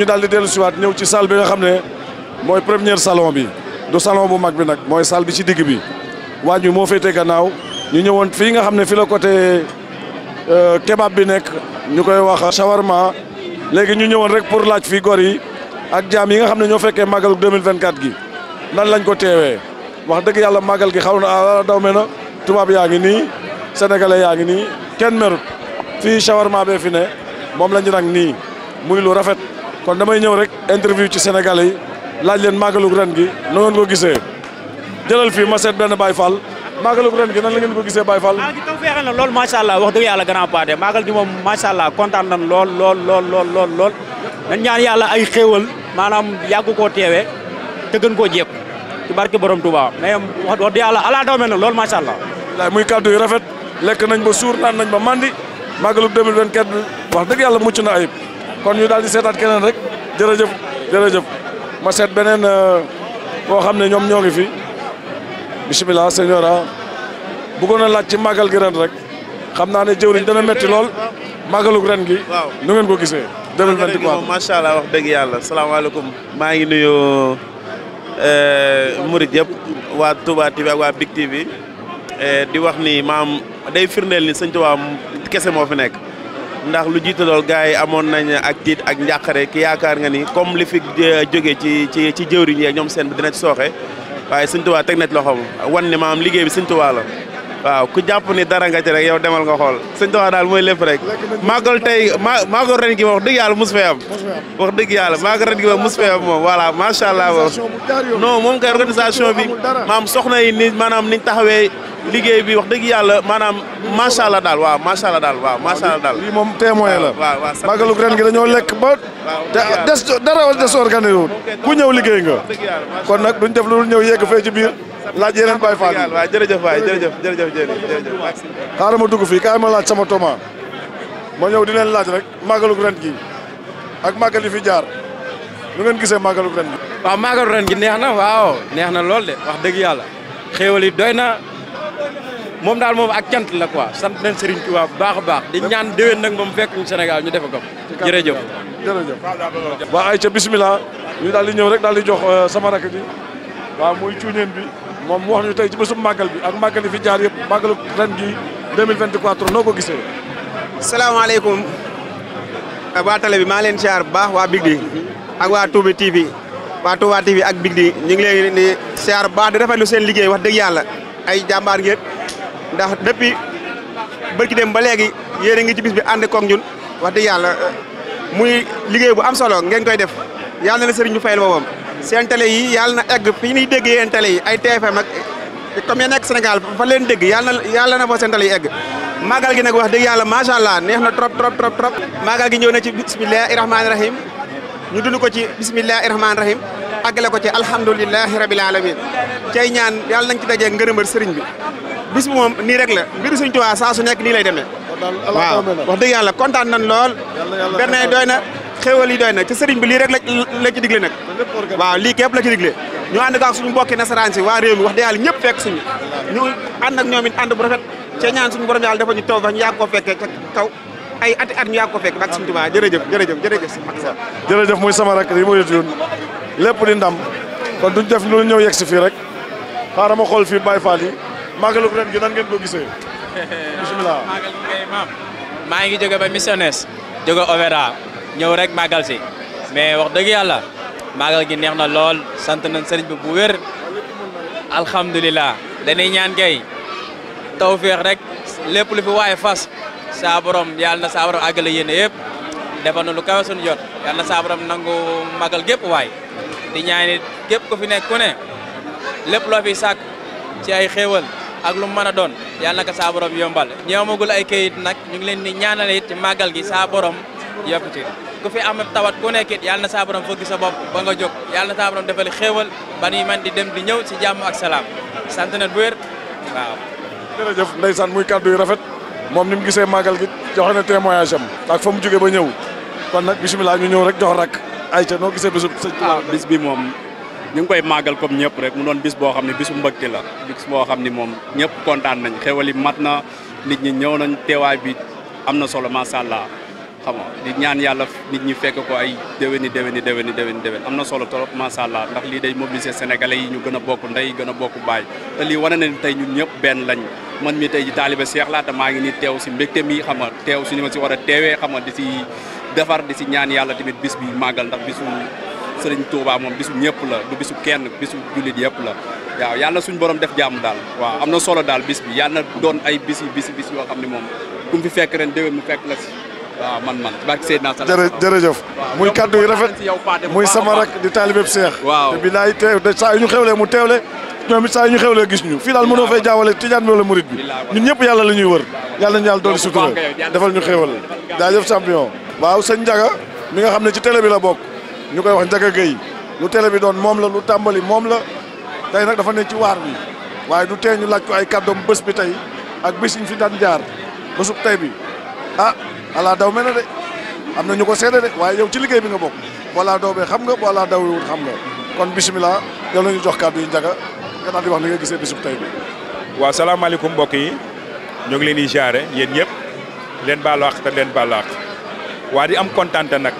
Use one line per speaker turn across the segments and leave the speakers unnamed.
ñu daal di dellu siwaat ñëw ci salle bi nga xam ne mooy première salon bi du salon bu mag bi nag mooy salle bi ci digg bi waañ bi moo féetee gannaaw ñu ñëwoon fii nga xam ne fi la côté kebab bi nekk ñu koy wax shawarma léegi ñu ñëwoon rek pour laaj fii gor yi ak jaam yi nga xam ne ñoo fekkee màggalu 2024 gi nan lañ ko teewee wax dëgg yàlla màggal gi xaw na daw me na tubaab yaa ngi nii sénégalais yaa ngi nii kenn merut fii shawarma bee fi ne moom la ñu nag nii muy lu rafet kon damay ñëw rek interview ci sénégalais yi laaj leen màggalu ren gi na ngeen ko gisee jëlal fii ma seet benn Baye Fall màggalu ren gi nan la ngeen ko gisee Baye Fall.
maa ngi taw feexal na lool macha allah wax dëgg yàlla grand pâté màggal gi moom macha allah kontaan nañ lool dañ ñaan yàlla ay xéewal maanaam yàggu koo teewee te gën koo jékku ci barke borom Touba mais wax dëgg yàlla ala daw mel na lool macha allah.
muy kàddu yu rafet lekk nañ ba suur naan nañ ba mandi màggalu 2024 bi wax dëgg yàlla mucc na ayib kon ñu daal di seetaat keneen rek jërëjëf ma seet beneen boo xam ne ñoom ñoo ngi fi bisimilah señora bëggoon a laaj ci màggal gi ren rek xam naa ne jëwriñ dana metti lool màggalu ren gi. waaw nu ngeen ko gisee. 2023
macha allah wax dëgg yàlla salaamaaleykum maa ngi nuyu murid yëpp waa Touba TV ak waa Big TV di wax ni maam day firndeel ni sëñ Touba kese moo fi nekk ndax lu jiitu lool gars yi amoon nañ ak tiit ak njàqare ki yaakaar nga ni comme li fi jógee ci jëwriñ yi ñoom seen bi dina ci sooxe waaye sëñ Touba teg na ci loxoom wan ni maam liggéey bi sëñ Touba la. waaw ku jàpp ni dara nga ci rek yow demal nga xool sëñ Touba daal mooy lépp rek màggal tey màggal ren gi wax dëgg yàlla mus fee am wax dëgg yàlla màggal ren gi moom mus fee am moom voilà macha allah non moom kay organisation bi maam soxna yi ni maanaam niñ taxawee liggéey bi wax dëgg yàlla maanaam macha allah daal waaw macha allah daal waaw macha allah daal
lii moom témoin la
waaw
màggalu ren gi dañoo lekk ba des dara des organisé wul ku ñëw liggéey nga kon nag duñ def lu ñëw yegg fee ci biir laaj yeneen Baye Fall
waaw jërëjëf waay jërëjëf
xaaral ma dugg fii kaay ma laaj sama toma ma ñëw di leen laaj rek màggalu ren gi ak màggal yi fi jaar nu ngeen gisee màggalu ren gi.
waaw màggalu ren gi neex na waaw neex na lool de wax dëgg yàlla xéewal yi doy na moom daal moom ak cant la quoi sant nañ Serigne Touba bu baax a baax di ñaan déwén nag moom fekk ñu Sénégal ñu defe ko jërëjëf.
waa ay ca bismillah ñu daal di ñëw rek daal di jox sama rakk ji waaw muy cuuñeen bi moom mu wax ñu tey ci bésub màggal bi ak màggal yi fi jaar yëpp màggalu ren gi 2024 noo ko gisee.
salaamaaleykum waa télé bi maa leen siyaar bu baax waa Big D ak waa Touba TV ak Big D ñu ngi leen di siyaar bu baax di rafetlu seen liggéey wax dëgg yàlla ay jàmbaar ngeen ndax depuis bërki dem ba léegi yéen a ngi ci bis bi ànd koog ñun wax dëgg yàlla muy liggéey bu am solo ngeen koy def yàlla na sëriñ ñu fayal boppam seen télé yi yàlla na egg fi ñuy dégg yéen télé yi ay TFM ak comme yéen nekk Sénégal fa leen dégg yàlla na fa seen télé yi egg màggal gi nag wax dëgg yàlla macha allah neex na trop màggal gi ñëw na ci bismillahi rahmaani rahim ñu dund ko ci bismillahi rahmaani rahim àggale ko ci alhamdulilahi rabil alamin cay ñaan yàlla nañ ci dajee ngërëmbal sëriñ bi bis bi moom nii rek la mbiru Sëriñ Tuubaa saa su nekk nii lay demee waaw wax dëgg yàlla kontaan nañ lool berne doy na xéwal yi doy na ci sëriñ bi lii rek la ci digle nag waaw lii képp la ci digle ñu ànd ak suñu mbokki nasaraan si waa réew mi wax dëgg yàlla ñëpp fekk suñu ñu ànd ak ñoom it ànd bu rafet ca ñaan suñu borom yàlla dafa ñu taw fa ñu yàgg koo fekkee ca kaw ay ati at ñu yàgg ko fekk bak Sëriñ Tuubaa jërëjëf
muy sama rak yi mu yëtu yoon lépp di ndam kon duñ def lu ñëw yegg si fii rek xaaral ma xool fii Baye Fall yi màggalu ren gi nan ngeen ko gisee bisimilah.
màggal gi kay maam maa ngi jóge ba missionnaires jóge Overa ñëw rek màggal si mais wax dëgg yàlla màggal gi neex na lool sant nañ sëriñ bi bu wér alhamdulilah dañuy ñaan kay tawféex rek lépp lu fi waaye fas saa borom yàlla na saa borom àggale yéene yëpp defal na lu kawe suñu jot yàlla na saa borom nangu màggal gépp waay di ñaan képp ku fi nekk ku ne lépp loo fi sàkk ci ay xéewal ak lu mu mën a doon yàlla na ko saa borom yombal ñi amagul ay kayit nag ñu ngi leen di ñaanale it ci màggal gi saa borom yokkute ku fi am tawat ku nekk it yàlla na saa borom fëgg sa bopp ba nga jóg yàlla na saa borom defal xéewal ba ñuy man di dem di ñëw ci jàmm ak salaam sant na bu wér waaw.
jërëjëf ndeysaan muy kàddu yu rafet moom ni mu gisee màggal gi joxe na témoignage am ak fa mu jógee ba ñëw kon nag bisimilah ñu ñëw rek jox rak ayca noo gisee bisu
bis bi moom ñu ngi koy màggal comme ñëpp rek mu doon bis boo xam ne bisu mbëgte la bis boo xam ne moom ñëpp kontaan nañ xewal yi mat na nit ñi ñëw nañ teewaay bi am na solo macha allah xam nga di ñaan yàlla nit ñi fekk ko ay déwéni am na solo trop macha allah ndax lii day mobiliser sénégalais yi ñu gën a bokk ndey gën a bokk baay te lii wane na ni tey ñun ñëpp benn lañ man mi tey ji taalibe Cheikh laa te maa ngi ni teew si mbégte mi xam nga teew si ni ma si war a teewee xam nga di si defar di si ñaan yàlla tamit bis bi màggal ndax bisu Sëriñ Touba moom bisu ñëpp la du bisu kenn bisu jullit yëpp la waaw yàlla suñu borom def jàmm daal waaw am na solo daal bis bi yàlla na doon ay bis yoo xam ne moom ku mu fi fekk ren déwén mu fekk la si waaw man barke Seydina
jërëjëf muy kaddu yu rafet muy sama rak di taalibe Cheikh
waaw
te bilaay teew saa yu ñu xewlee mu teewle ñoom it saa yu ñu xewlee gis ñu fii daal mënoo fay jaawale tijaan bi wala murit bi ñun ñëpp yàlla la ñuy wër yàlla nañu yàlla doon sutura defal ñu xewal jaajëf champion waaw sëñ Ndiaga mi nga xam ne ci télé bi la bokk ñu koy wax Ndiaga Gueye lu télé bi doon moom la lu tàmbali moom la tey nag dafa ne ci waar bi waaye du tee ñu laaj ko ay kàddoom bés bi tey ak bés yi ñu fi daan jaar bésub tey bi ah ala daw mel na de am na ñu ko seede de waaye yow ci liggéey bi nga bokk wala daw bee xam nga wala daw wut xam nga kon bisimilah yow la ñu jox kàddu yi Ndiaga nga daal di wax li nga gisee bésub tey bi.
waaw salaamaaleykum mbokk yi ñoo ngi leen di jaare yéen ñëpp leen baalu àq te leen baalu àq waa di am kontante nag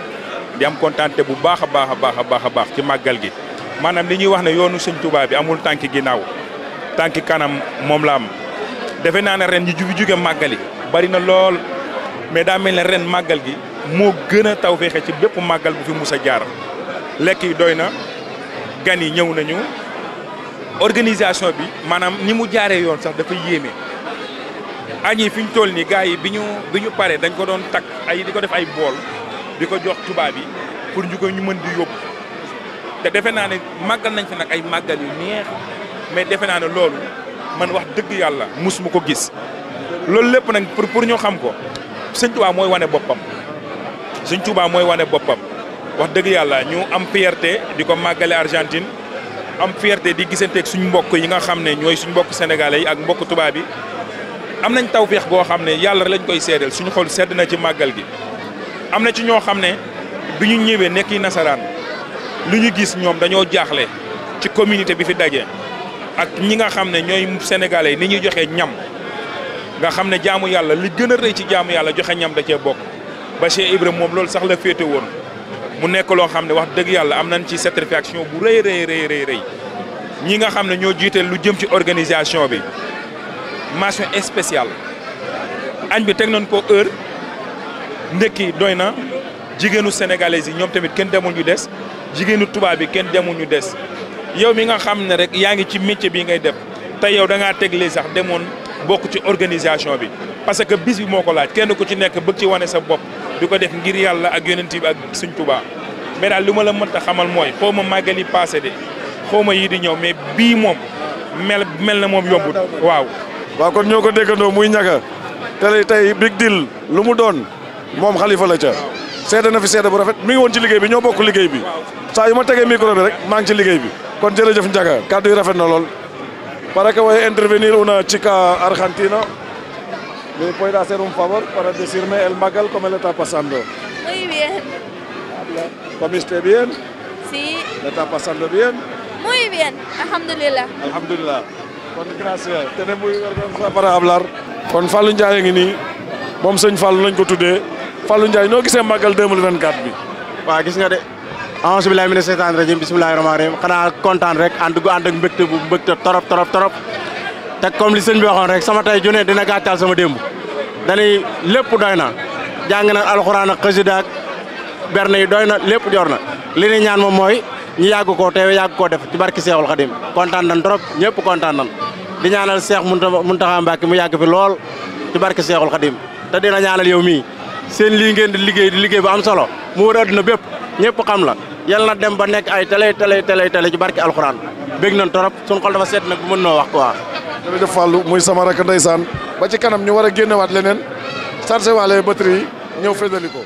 di am kontante bu baax a baax ci màggal gi maanaam li ñuy wax ne yoonu Sëñ Tuubaa bi amul tànki ginnaaw tànki kanam moom la am defe naa ne ren ñu jóge màggali bari na lool mais daa mel ne ren màggal gi moo gën a taw feexe ci bépp màggal bu fi mus a jaar lekk yi doy na gan yi ñëw nañu organisation bi maanaam ni mu jaaree yoon sax dafa yéeme añ yi fi ñu toll nii gars yi bi ñu paree dañ ko doon takk ay di ko def ay bool di ko jox tubaab yi pour ñu mën di yóbbu te defe naa ne màggal nañ fi nag ay màggal yu neex mais defe naa ne loolu man wax dëgg yàlla musuma ko gis loolu lépp nag pour ñu xam ko Sëñ Tuubaa mooy wane boppam Sëñ Tuubaa mooy wane boppam wax dëgg yàlla ñu am fierté di ko màggale Argentine am fierté di gisanteeg suñ mbokk yi nga xam ne ñooy suñ mbokk sénégalais yi ak mbokk tubaab yi am nañ tawfeex goo xam ne yàlla lañ koy seedeel suñu xol sedd na ci màggal gi am na ci ñoo xam ne bi ñu ñëwee nekk yi nasaraan lu ñu gis ñoom dañoo jaaxle ci communauté bi fi daje ak ñi nga xam ne ñooy sénégalais ni ñuy joxe ñam nga xam ne jaamu yàlla li gën a rëy ci jaamu yàlla joxe ñam da cee bokk ba Cheikh Ibrahima moom loolu sax la féete woon mu nekk loo xam ne wax dëgg yàlla am nañ ci satisfaction bu rëy ñi nga xam ne ñoo jiite lu jëm ci organisation bi mention spéciale añ bi teg nañ ko heure ndekki doy na jigéenu sénégalais yi ñoom tamit kenn demul ñu des jigéenu tubaab bi kenn demul ñu des yow mi nga xam ne rek yaa ngi ci métier bi ngay def te yow da ngaa tegle sax demoon bokk ci organisation bi parce que bis bi moo ko laaj kenn ku ci nekk bëgg ci wane sa bopp di ko def ngir yàlla ak yonent bi ak Sëñ Tuubaa mais daal li ma la mënta xamal mooy xaw ma màggal yi passé de xaw ma yii di ñëw mais bii moom mel na moom yombut waaw.
waaw kon ñoo ko déggandoo muy Ndiaga tey big deal lu mu doon moom xalifa la ca seede na fi seede bu rafet mi ngi woon ci liggéey bi ñoo bokk liggéey bi saa yu ma tegee micro bi rek maa ngi ci liggéey bi kon jërëjëf Ndiaga kàddu yi rafet na lool. para que voy a intervenir una chica argentina. ¿Me puede hacer un favor para decirme el Magal cómo le está pasando?
Muy bien.
¿Comiste bien?
Sí.
¿Le está pasando bien?
Muy bien, alhamdulillah.
Alhamdulillah. Kon gracias. Tenemos muy vergüenza para hablar. kon Fallou Ndiaye ngi nii moom sëñ Fallou lañ ko tuddee Fallou Ndiaye noo gisee Magal 2024 bi.
waaw gis nga de. auzu billaahi mina seytaani rajiim bismillaahi rahmaani rahiim xanaa kontaan rek ànd ak mbégte torop te comme li sëñ bi waxoon rek sama tey junne dina gàttal sama démb dañuy lépp doy na jàng na alxuraan ak xasida ak berne yi doy na lépp jor na li ni ñaan moom mooy ñu yàgg koo teewe yàgg koo def ci barki Seexul Xadim kontaan nan trop ñëpp kontaan nan di ñaanal Seex Muntaxa Mbàkke mu yàgg fi lool ci barki Seexul Xadim te dina ñaanal yow mii seen lii ngeen di liggéey bu am solo mu wër àdduna bépp ñëpp xam la yal na dem ba nekk ay télé ci barki alxuraan bég nañ torop suñu xol dafa seet nag bu mën noo wax quoi.
jërëjëf Fallou muy sama rakk ndeysaan ba ci kanam ñu war a génnewaat leneen chargé waale batterie yi ñëw féddali ko